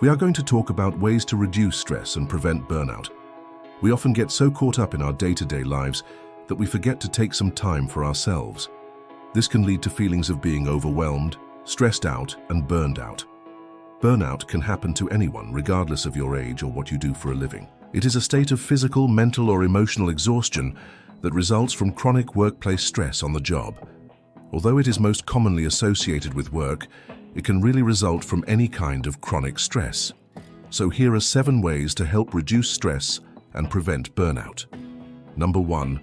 We are going to talk about ways to reduce stress and prevent burnout. We often get so caught up in our day-to-day lives that we forget to take some time for ourselves. This can lead to feelings of being overwhelmed, stressed out, and burned out. Burnout can happen to anyone, regardless of your age or what you do for a living. It is a state of physical, mental, or emotional exhaustion that results from chronic workplace stress on the job. Although it is most commonly associated with work, it can really result from any kind of chronic stress. So here are 7 ways to help reduce stress and prevent burnout. Number 1,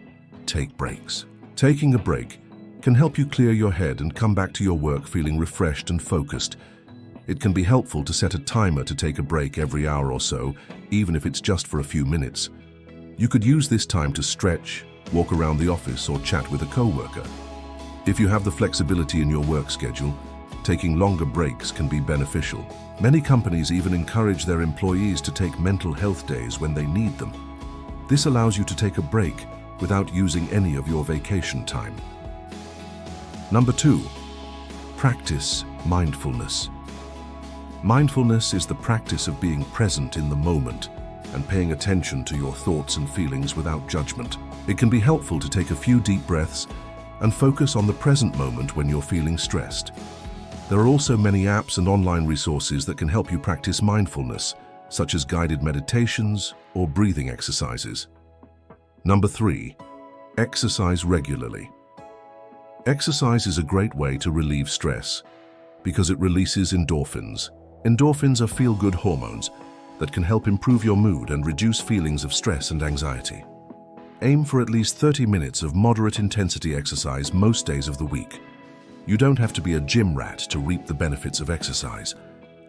take breaks. Taking a break can help you clear your head and come back to your work feeling refreshed and focused. It can be helpful to set a timer to take a break every hour or so, even if it's just for a few minutes. You could use this time to stretch, walk around the office, or chat with a coworker. If you have the flexibility in your work schedule, taking longer breaks can be beneficial. Many companies even encourage their employees to take mental health days when they need them. This allows you to take a break without using any of your vacation time. Number 2, practice mindfulness. Mindfulness is the practice of being present in the moment and paying attention to your thoughts and feelings without judgment. It can be helpful to take a few deep breaths and focus on the present moment when you're feeling stressed. There are also many apps and online resources that can help you practice mindfulness, such as guided meditations or breathing exercises. Number 3, exercise regularly. Exercise is a great way to relieve stress because it releases endorphins. Endorphins are feel-good hormones that can help improve your mood and reduce feelings of stress and anxiety. Aim for at least 30 minutes of moderate intensity exercise most days of the week. You don't have to be a gym rat to reap the benefits of exercise.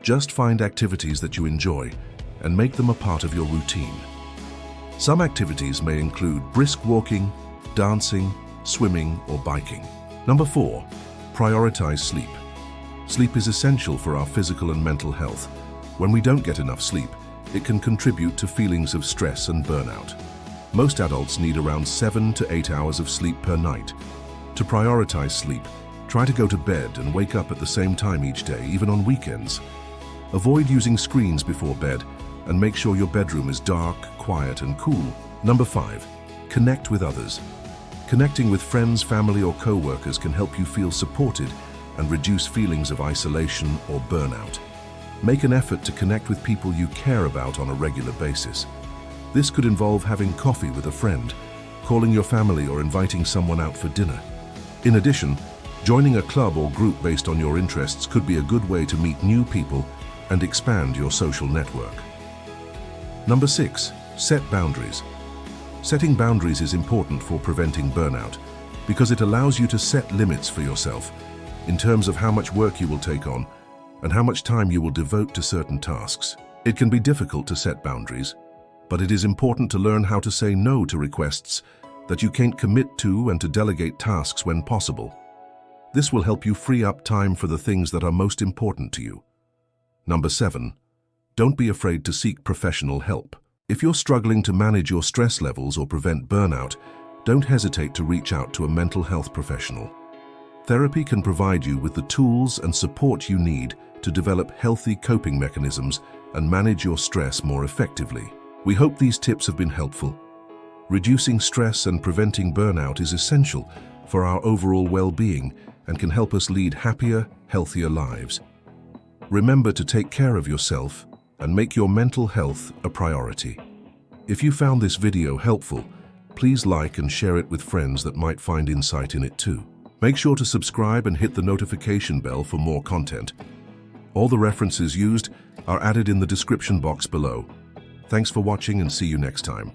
Just find activities that you enjoy and make them a part of your routine. Some activities may include brisk walking, dancing, swimming, or biking. Number 4, prioritize sleep. Sleep is essential for our physical and mental health. When we don't get enough sleep, it can contribute to feelings of stress and burnout. Most adults need around 7 to 8 hours of sleep per night. To prioritize sleep, try to go to bed and wake up at the same time each day, even on weekends. Avoid using screens before bed and make sure your bedroom is dark, quiet, and cool. Number 5, connect with others. Connecting with friends, family, or co-workers can help you feel supported and reduce feelings of isolation or burnout. Make an effort to connect with people you care about on a regular basis. This could involve having coffee with a friend, calling your family, or inviting someone out for dinner. In addition, joining a club or group based on your interests could be a good way to meet new people and expand your social network. Number 6, set boundaries. Setting boundaries is important for preventing burnout because it allows you to set limits for yourself in terms of how much work you will take on and how much time you will devote to certain tasks. It can be difficult to set boundaries, but it is important to learn how to say no to requests that you can't commit to and to delegate tasks when possible. This will help you free up time for the things that are most important to you. Number 7, don't be afraid to seek professional help. If you're struggling to manage your stress levels or prevent burnout, don't hesitate to reach out to a mental health professional. Therapy can provide you with the tools and support you need to develop healthy coping mechanisms and manage your stress more effectively. We hope these tips have been helpful. Reducing stress and preventing burnout is essential for our overall well-being and can help us lead happier, healthier lives. Remember to take care of yourself and make your mental health a priority. If you found this video helpful, please like and share it with friends that might find insight in it too. Make sure to subscribe and hit the notification bell for more content. All the references used are added in the description box below. Thanks for watching and see you next time.